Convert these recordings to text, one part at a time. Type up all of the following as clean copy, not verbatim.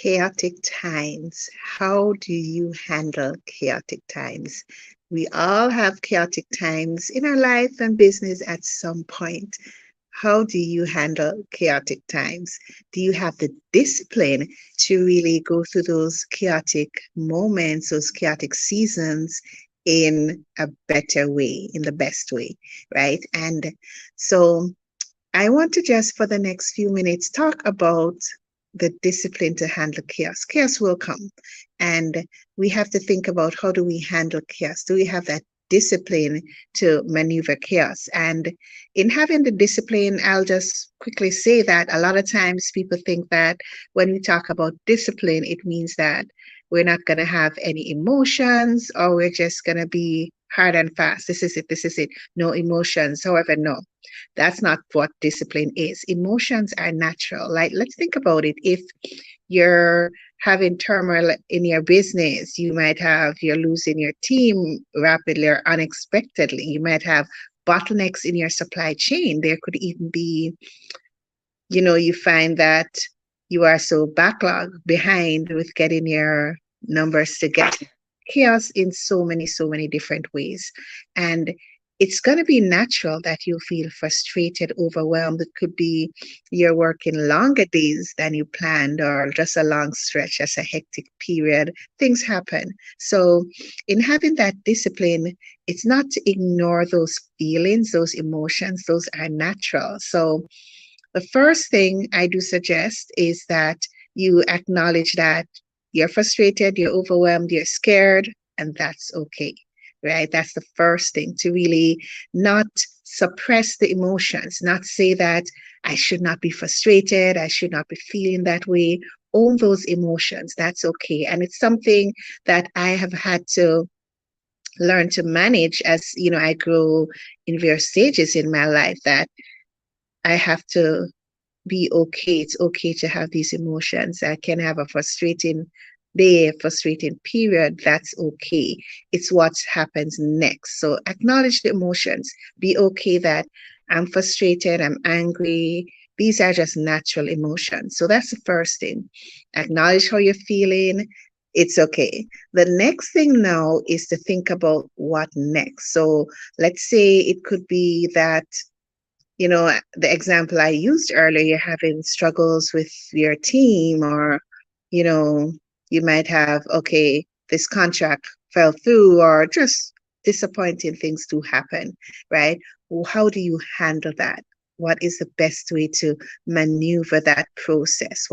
chaotic times. How do you handle chaotic times? We all have chaotic times in our life and business at some point. How do you handle chaotic times? Do you have the discipline to really go through those chaotic moments, those chaotic seasons in a better way, in the best way, right? And so I want to just for the next few minutes talk about the discipline to handle chaos. Chaos will come, and we have to think about how do we handle chaos? Do we have that discipline to maneuver chaos? And in having the discipline, I'll just quickly say that a lot of times people think that when we talk about discipline, it means that we're not going to have any emotions or we're just going to be hard and fast. This is it. This is it. No emotions. However, no, that's not what discipline is. Emotions are natural. Like, let's think about it. If you're having turmoil in your business, you're losing your team rapidly or unexpectedly. You might have bottlenecks in your supply chain. There could even be, you find that you are so backlogged behind with getting your numbers together. Chaos in so many different ways. And it's going to be natural that you feel frustrated, overwhelmed. It could be you're working longer days than you planned, or just a long stretch, as a hectic period. Things happen. So, in having that discipline, it's not to ignore those feelings, those emotions, those are natural. So, the first thing I do suggest is that you acknowledge that you're frustrated, you're overwhelmed, you're scared, and that's okay, right? That's the first thing, to really not suppress the emotions, not say that I should not be frustrated, I should not be feeling that way. Own those emotions, that's okay. And it's something that I have had to learn to manage as I grow in various stages in my life, that I have to be okay. It's okay to have these emotions. I can have a frustrating day, a frustrating period. That's okay. It's what happens next. So acknowledge the emotions. Be okay that I'm frustrated, I'm angry. These are just natural emotions. So that's the first thing. Acknowledge how you're feeling. It's okay. The next thing now is to think about what next. So let's say it could be that the example I used earlier, you're having struggles with your team, or, you know, you might have, okay, this contract fell through, or just disappointing things do happen, right? Well, how do you handle that? What is the best way to maneuver that process?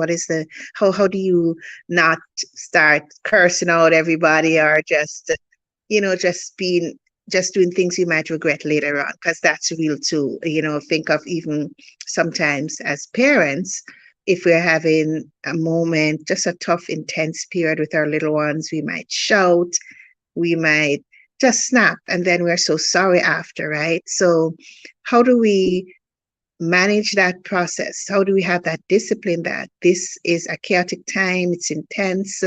How do you not start cursing out everybody, or just doing things you might regret later on, because that's real too. Think of even sometimes as parents, if we're having a moment, just a tough, intense period with our little ones, we might shout, we might just snap, and then we're so sorry after, right? So, how do we manage that process? How do we have that discipline that this is a chaotic time, it's intense.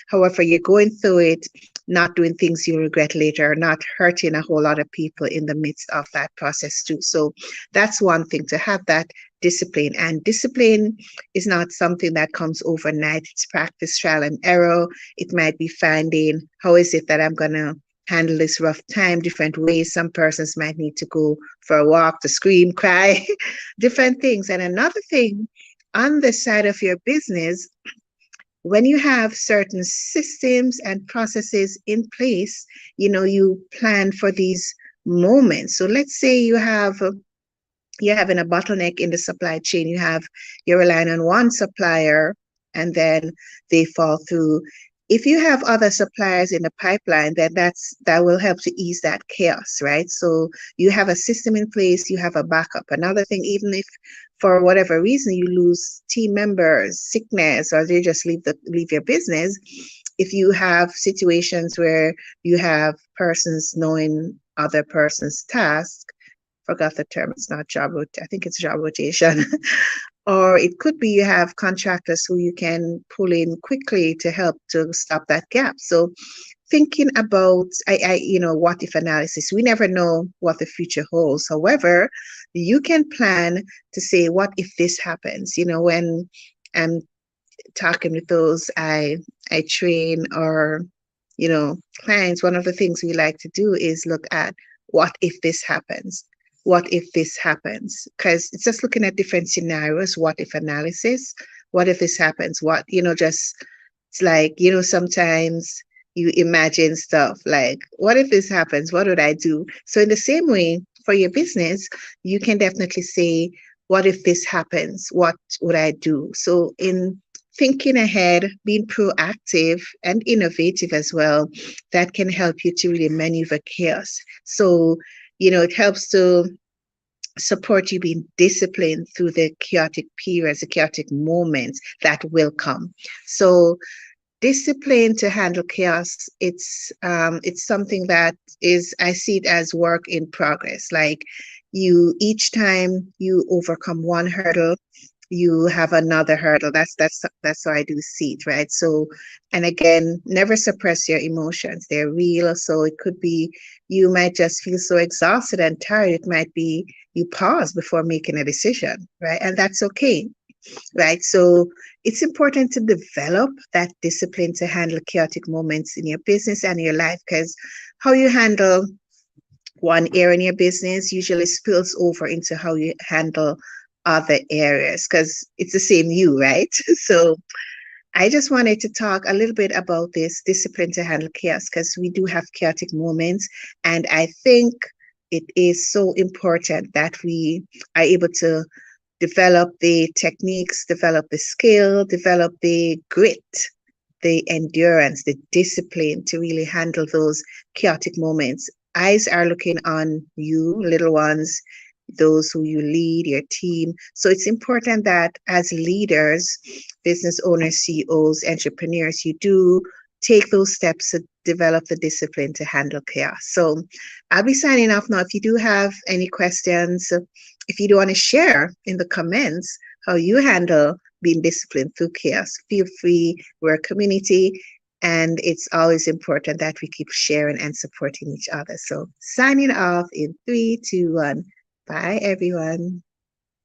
However, you're going through it, not doing things you regret later, not hurting a whole lot of people in the midst of that process too. So that's one thing, to have that discipline. And discipline is not something that comes overnight. It's practice, trial and error. It might be finding, how is it that I'm going to handle this rough time, different ways. Some persons might need to go for a walk, to scream, cry, different things. And another thing, on the side of your business, when you have certain systems and processes in place, you plan for these moments. So let's say you're having a bottleneck in the supply chain. You're relying on one supplier, and then they fall through. If you have other suppliers in the pipeline, then that will help to ease that chaos, right? So you have a system in place, you have a backup. Another thing, even if for whatever reason you lose team members, sickness, or they just leave your business, if you have situations where you have persons knowing other person's task, forgot the term, it's not I think it's job rotation. Or it could be you have contractors who you can pull in quickly to help to stop that gap. So thinking about what if analysis. We never know what the future holds. However, you can plan to say, what if this happens? When talking with those I train or clients, one of the things we like to do is look at what if this happens? What if this happens? Because it's just looking at different scenarios, what if analysis, what if this happens? Just it's like, sometimes you imagine stuff like, what if this happens? What would I do? So, in the same way, for your business, you can definitely say, what if this happens? What would I do? So, in thinking ahead, being proactive and innovative as well, that can help you to really maneuver chaos. So, it helps to support you being disciplined through the chaotic periods, the chaotic moments that will come. So, discipline to handle chaos, it's something that is, I see it as work in progress. Like, you, each time you overcome one hurdle, you have another hurdle. That's how I do see it, right? So, and again, never suppress your emotions. They're real. So it could be you might just feel so exhausted and tired. It might be you pause before making a decision, right? And that's okay, right? So it's important to develop that discipline to handle chaotic moments in your business and your life, because how you handle one area in your business usually spills over into how you handle other areas, because it's the same you, right? So I just wanted to talk a little bit about this discipline to handle chaos, because we do have chaotic moments. And I think it is so important that we are able to develop the techniques, develop the skill, develop the grit, the endurance, the discipline to really handle those chaotic moments. Eyes are looking on you, little ones, those who you lead, your team. So it's important that as leaders, business owners, CEOs, entrepreneurs, you do take those steps to develop the discipline to handle chaos. So I'll be signing off now. If you do have any questions, if you do want to share in the comments how you handle being disciplined through chaos, feel free. We're a community, and it's always important that we keep sharing and supporting each other. So signing off in 3, 2, 1. Bye, everyone.